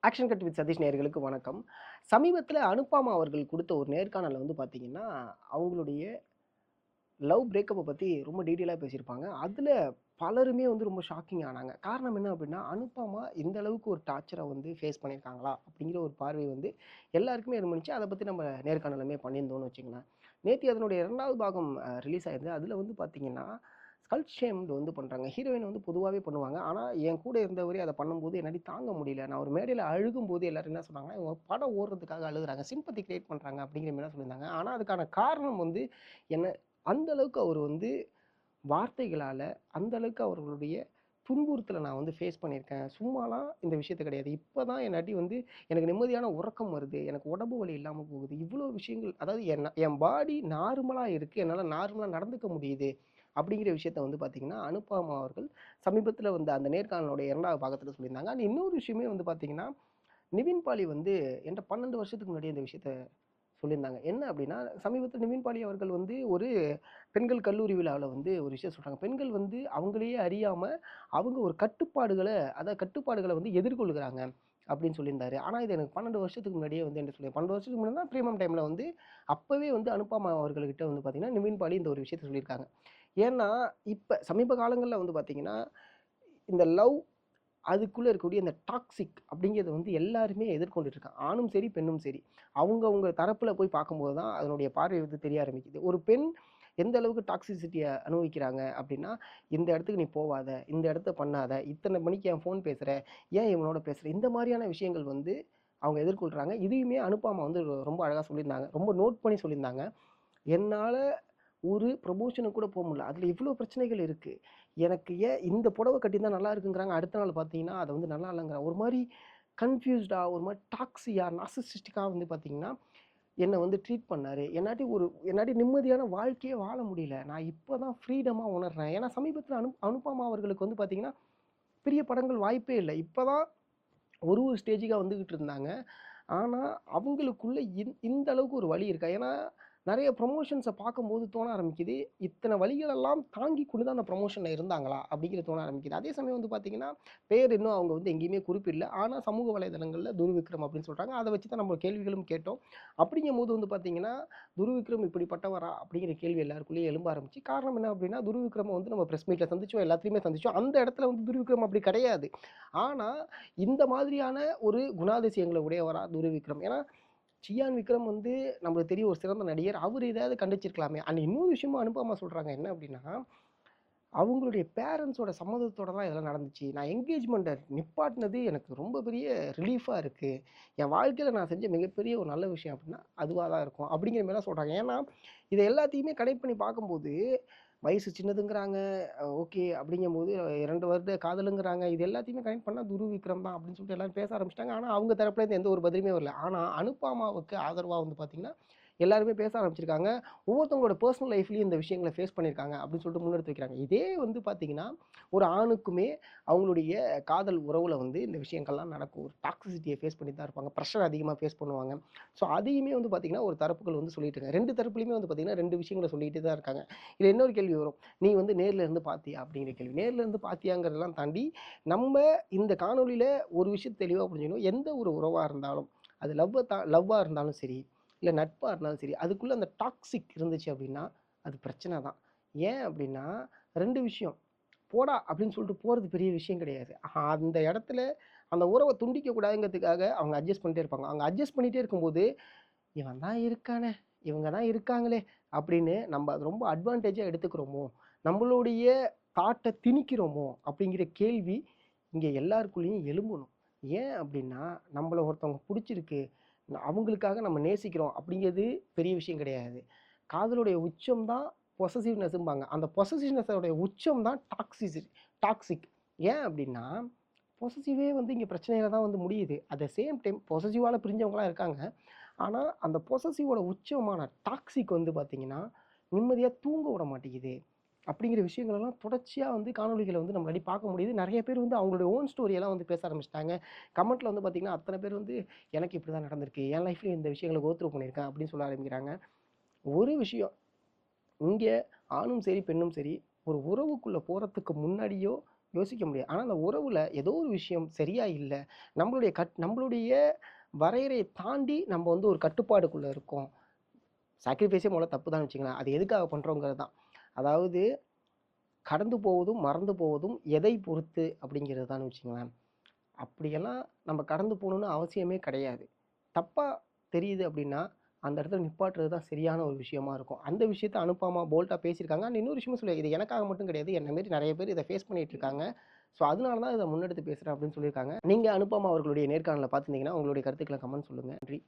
Action cut with Satish நேயர்களுக்கு வணக்கம். சமீபத்தில அனுப்பாமா அவர்கள் குடுத்த ஒரு நேர்காணல்ல வந்து பார்த்தீங்கன்னா, அவங்களுடைய லவ் பிரேக்கப்ப பத்தி ரொம்ப டீட்டெயிலா பேசியிருப்பாங்க. அதுல பலருமே வந்து ரொம்ப ஷாக்கிங் ஆனாங்க. காரணம் என்ன அப்டின்னா, அனுப்பமா இந்த அளவுக்கு ஒரு டார்ச்சர வந்து ஃபேஸ் பண்ணியிருக்காங்களா? அப்டிங்கிற ஒரு பார்வை வந்து எல்லாருக்குமே இருந்துச்சு. அத பத்தி நம்ம நேர்காணலுமே பண்ணியிருந்தோம்னு வச்சுக்கங்களேன். நேத்து அதனுடைய 2வது பாகம் ரிலீஸ் ஆயிருந்தது. அதுல வந்து பார்த்தீங்கன்னா, ஸ்கல்ட் ஷேம்டு வந்து பண்றாங்க. ஹீரோயின் வந்து பொதுவாவே பண்ணுவாங்க. ஆனா, என் கூட இருந்தவரே அத பண்ணும்போது என்னால தாங்க முடியல. நான் ஒரு மேடையில அழுகும்போது எல்லாரும் என்ன சொன்னாங்கன்னா, இவங்க படம் ஓடுறதுக்காக அழுகுறாங்க. சிம்பத்தி கிரியேட் பண்றாங்க அப்டிங்கிற மாரி தான் சொல்லியிருந்தாங்க. ஆனா, அதுக்கான காரணம் வந்து என்ன அந்த அளவுக்கு அவர் வந்து வார்த்தைகளால அந்த அளவுக்கு அவர்களுடைய துன்புறுத்தல நான் வந்து ஃபேஸ் பண்ணியிருக்கேன். சும்மாலாம் இந்த விஷயத்த கிடையாது. இப்ப தான் என்னாட்டி வந்து எனக்கு நிம்மதியான உறக்கம் வருது. எனக்கு உடம்பு வலி இல்லாம போகுது. இவ்ளோ விஷயங்கள் அதாவது என் பாடி நார்மலா இருக்கு. என்னால நார்மலா நடந்துக்க முடியுது. அப்படிங்கிற விஷயத்த வந்து பார்த்தீங்கன்னா, அனுபமா அவர்கள் சமீபத்தில வந்த அந்த நேர்காணலுடைய 2வது பாகத்தில சொல்லியிருந்தாங்க. அண்ட் இன்னொரு விஷயமே வந்து பார்த்தீங்கன்னா, நிவின் பாலி வந்து என்ட்ட 12 வருஷத்துக்கு முன்னாடியே இந்த விஷயத்த சொல்லியிருந்தாங்க. என்ன அப்படின்னா, சமீபத்தில நிவின் பாலி அவர்கள் வந்து ஒரு பெண்கள் கல்லூரி விழாவுல வந்து ஒரு விஷயம் சொல்றாங்க. பெண்கள் வந்து அவங்களையே அறியாம, அவங்க ஒரு கட்டுப்பாடுகள வந்து எதிர்கொள்கிறாங்க அப்படின்னு சொல்லியிருந்தாரு. ஆனா இது எனக்கு 12 வருஷத்துக்கு முன்னாடியே வந்து என்ட்ட சொல்லி 12 வருஷத்துக்கு முன்னாடினா பிரீமியம் டைம்ல வந்து அப்பவே வந்து அனுபமா அவர்கள்கிட்ட வந்து பார்த்தீங்கன்னா, நிவின் பாலி இந்த ஒரு விஷயத்த சொல்லியிருக்காங்க. ஏன்னா, இப்ப சமீப காலங்கள்ல வந்து பார்த்தீங்கன்னா, இந்த லவ் அதுக்குள்ள இருக்கக்கூடிய இந்த டாக்ஸிக் அப்படிங்கிறத வந்து எல்லாருமே எதிர்கொண்டுட்டு இருக்காங்க. ஆணும் சரி, பெண்ணும் சரி. அவங்க தரப்புல போய் பார்க்கும்போது தான் அதனுடைய பார்வை வந்து தெரிய ஆரம்பிக்குது. ஒரு பெண் எந்த அளவுக்கு டாக்ஸிசிட்டிய அனுபவிக்கிறாங்க அப்படின்னா, இந்த இடத்துக்கு நீ போவாத, இந்த இடத்த பண்ணாத, இத்தனை மணிக்கு என் ஃபோன் பேசுற, ஏன் இவனோட பேசுற, இந்த மாரியான விஷயங்கள் வந்து அவங்க எதிர்கொள்றாங்க. இதையுமே அனுப்பாம வந்து ரொம்ப அழகா சொல்லியிருந்தாங்க. ரொம்ப நோட் பண்ணி சொல்லியிருந்தாங்க. என்னால ஒரு ப்ரமோஷனுக்கு கூட முடியல. அதில இவ்ளோ பிரச்சனைகள் இருக்கு. எனக்கு ஏன் இந்த புடவ கட்டியிருந்தா நல்லா இருக்குங்கிறாங்க. அடுத்த நாள் பார்த்தீங்கன்னா, அது வந்து நல்லா இல்லங்கிறாங்க. ஒரு மாரி கன்ஃப்யூஸ்டா, ஒரு மாரி டாக்ஸியா, நார்சிசிஸ்டிக்கா வந்து பார்த்தீங்கன்னா, என்ன வந்து ட்ரீட் பண்ணாரு. என்னாட்டி நிம்மதியான வாழ்க்கையே வாழ முடியல. நான் இப்ப தான் ஃப்ரீடமா உணர்றேன். ஏன்னா சமீபத்தில அனுபமா அவர்களுக்கு வந்து பார்த்தீங்கன்னா, பெரிய படங்கள் வாய்ப்பே இல்ல. இப்ப தான் ஒரு ஸ்டேஜுக்கா வந்துகிட்டு இருந்தாங்க. ஆனா, அவங்களுக்குள்ள இந்த அளவுக்கு ஒரு வலி இருக்கா? ஏன்னா, நெறைய ப்ரமோஷன்ஸ பார்க்கும்போது தோண ஆரம்பிக்குது. இத்தன வலிகளெல்லாம் தாங்கிக் கொண்டு தான் அந்த ப்ரமோஷன்ல இருந்தாங்களா? அப்படிங்கிறது தோண ஆரம்பிக்குது. அதே சமயம் வந்து பார்த்தீங்கன்னா, பேர் இன்னும் அவங்க வந்து எங்கேயுமே குறிப்பிடல. ஆனா, சமூக வலைதளங்கள்ல துருவிக்ரம் அப்படின்னு சொல்றாங்க. அத வச்சு தான் நம்ம கேள்விகளும் கேட்டோம். அப்படிங்கும்போது வந்து பார்த்தீங்கன்னா, துருவிக்ரம் இப்படிப்பட்டவரா? அப்படிங்கிற கேள்வி எல்லாருக்குள்ளயும் எழும்ப ஆரம்பிச்சு. காரணம் என்ன அப்படின்னா, துருவிக்ரம வந்து நம்ம பிரஸ் மீட்ல சந்திச்சோம். எல்லாத்தையுமே சந்திச்சோம். அந்த இடத்துல வந்து துருவிக்ரம் அப்படி கிடையாது. ஆனா, இந்த மாதிரியான ஒரு குணாதிசயங்கள உடையவரா துருவிக்ரம்? ஏன்னா, சியான் விக்ரம் வந்து நம்மளுக்கு தெரியும் ஒரு சிறந்த நடிகர். அவரு எதையாவது கண்டிச்சிருக்கலாமே! அண்ட் இன்னொரு விஷயமும் அனுபமா சொல்றாங்க. என்ன அப்டின்னா, அவங்களுடைய பேரண்ட்ஸோட சம்மதத்தோட தான் இதெல்லாம் நடந்துச்சு. நான் என்கேஜ்மெண்ட்ட நிப்பாட்னது எனக்கு ரொம்ப பெரிய ரிலீஃபா இருக்கு. என் வாழ்க்கையில நான் செஞ்ச மிகப்பெரிய ஒரு நல்ல விஷயம் அப்டின்னா, அதுவா தான் இருக்கும். அப்படிங்கிற மாரிலாம் சொல்றாங்க. ஏன்னா, இத எல்லாத்தையுமே கனெக்ட் பண்ணி பார்க்கும்போது, வயசு சின்னதுங்கிறாங்க. ஓகே. அப்படிங்கும்போது 2 வருட காதலுங்கிறாங்க. இது எல்லாத்தையுமே கனெக்ட் பண்ணா துருவ் விக்ரம் தான் அப்படின்னு சொல்லிட்டு எல்லாரும் பேச ஆரம்பிச்சுட்டாங்க. ஆனா, அவங்க தரப்புலேருந்து எந்த ஒரு பதிலுமே வரல. ஆனா, அனுபமாவுக்கு ஆதரவா வந்து பார்த்தீங்கன்னா, எல்லாருமே பேச ஆரம்பிச்சிருக்காங்க. ஒவ்வொருத்தவங்களோட பெர்சனல் லைஃப்லயும் இந்த விஷயங்கள ஃபேஸ் பண்ணியிருக்காங்க அப்படின்னு சொல்லிட்டு முன்னெடுத்து வைக்கிறாங்க. இதே வந்து பார்த்தீங்கன்னா, ஒரு ஆணுக்குமே அவங்களுடைய காதல் உறவுல வந்து இந்த விஷயங்கள்லாம் நடக்கும். ஒரு டாக்ஸிசிட்டிய ஃபேஸ் பண்ணி தான் இருப்பாங்க. பிரஷர் அதிகமா ஃபேஸ் பண்ணுவாங்க. ஸோ, அதையுமே வந்து பார்த்தீங்கன்னா, ஒரு தரப்புகள் வந்து சொல்லிட்டு இருக்காங்க. 2 தரப்புலயுமே வந்து பார்த்தீங்கன்னா, 2 விஷயங்கள சொல்லிட்டே தான் இருக்காங்க. இதுல இன்னொரு கேள்வி வரும். நீ வந்து நேர்ல இருந்து பார்த்தியா? அப்படிங்கிற கேள்வி. நேர்ல இருந்து பார்த்தியாங்கிறதெல்லாம் தாண்டி, நம்ம இந்த காணொளியில ஒரு விஷயம் தெளிவா புரிஞ்சுக்கணும். எந்த ஒரு உறவா இருந்தாலும், அது லவ்வா இருந்தாலும் சரி, இல்ல நட்பா இருந்தாலும் சரி, அதுக்குள்ள அந்த டாக்ஸிக் இருந்துச்சு அப்படின்னா, அது பிரச்சனை தான். ஏன் அப்படின்னா, 2 விஷயம். "போடா" அப்படின்னு சொல்லிட்டு போறது பெரிய விஷயம் கிடையாது. அந்த இடத்துல அந்த உறவ துண்டிக்க கூடாதுங்கிறதுக்காக அவங்க அட்ஜஸ்ட் பண்ணிட்டே இருப்பாங்க. அவங்க அட்ஜஸ்ட் பண்ணிட்டே இருக்கும்போது, "இவன் தான் இருக்கானே, இவங்க தான் இருக்காங்களே" அப்படின்னு நம்ம அத ரொம்ப அட்வான்டேஜா எடுத்துக்கிறோமோ, நம்மளுடைய தாட்ட திணிக்கிறோமோ அப்படிங்கிற கேள்வி இங்க எல்லாருக்குள்ளயும் எழும்பணும். ஏன் அப்படின்னா, நம்மள ஒருத்தவங்க புடிச்சிருக்கு, அவங்களுக்காக நம்ம நேசிக்கிறோம் அப்படிங்கிறது பெரிய விஷயம் கிடையாது. காதலுடைய உச்சம் தான் பொசசிவ்னஸ்ம்பாங்க. அந்த பொசசிவ்னஸோட உச்சம் தான் டாக்ஸிக். ஏன் அப்படின்னா, பொசசிவே வந்து இங்க பிரச்சனையில தான் வந்து முடியுது. அட் த சேம் டைம் பொசசிவால பிரிஞ்சவங்கலாம் இருக்காங்க. ஆனா, அந்த பொசசிவோட உச்சமான டாக்ஸிக் வந்து பார்த்தீங்கன்னா, நிம்மதியா தூங்க விட மாட்டேங்குது. அப்படிங்கிற விஷயங்கள் எல்லாம் தொடர்ச்சியா வந்து காணொளிகள வந்து நம்மளால பார்க்க முடியுது. நெறைய பேர் வந்து அவங்களுடைய ஓன் ஸ்டோரி எல்லாம் வந்து பேச ஆரம்பிச்சுட்டாங்க. கமெண்ட்ல வந்து பார்த்தீங்கன்னா, அத்தன பேர் வந்து எனக்கு இப்படிதான் நடந்திருக்கு. என் லைஃப்லயும் இந்த விஷயங்கள கோ த்ரூ பண்ணியிருக்கேன் அப்படின்னு சொல்ல ஆரம்பிக்கிறாங்க. ஒரு விஷயம், இங்க ஆணும் சரி, பெண்ணும் சரி, ஒரு உறவுக்குள்ள போறதுக்கு முன்னாடியோ, யோசிக்க முடியாது. ஆனா அந்த உறவுல ஏதோ ஒரு விஷயம் சரியா இல்ல. நம்மளுடைய வரையறைய தாண்டி நம்ம வந்து ஒரு கட்டுப்பாடுக்குள்ள இருக்கோம். சாக்ரிஃபைஸே முதல்ல தப்பு தான்னு வச்சுக்கங்களேன். அது எதுக்காக பண்றோங்கிறது தான். அதாவது கடந்து போவதும், மறந்து போவதும் எதை பொறுத்து அப்படிங்கிறது தான்னு வச்சுக்கங்களேன். அப்படியெல்லாம் நம்ம கடந்து போகணும்னு அவசியமே கிடையாது. தப்பா தெரியுது அப்படின்னா, அந்த இடத்துல நிப்பாட்டுறது தான் சரியான ஒரு விஷயமா இருக்கும். அந்த விஷயத்த அனுப்பாம போல்ட்டா பேசியிருக்காங்க. அண்ட் இன்னொரு விஷயமும் சொல்லுவேன். இது எனக்காக மட்டும் கிடையாது. என்ன மாரி நெறைய பேர் இத ஃபேஸ் பண்ணிட்டு இருக்காங்க. ஸோ அதனால தான் இத முன்னெடுத்து பேசுறேன் அப்படின்னு சொல்லியிருக்காங்க. நீங்க அனுப்பமா அவர்களுடைய நேர்காணல பார்த்திருந்தீங்கன்னா, உங்களுடைய கருத்துக்கள கமெண்ட் சொல்லுங்க. நன்றி.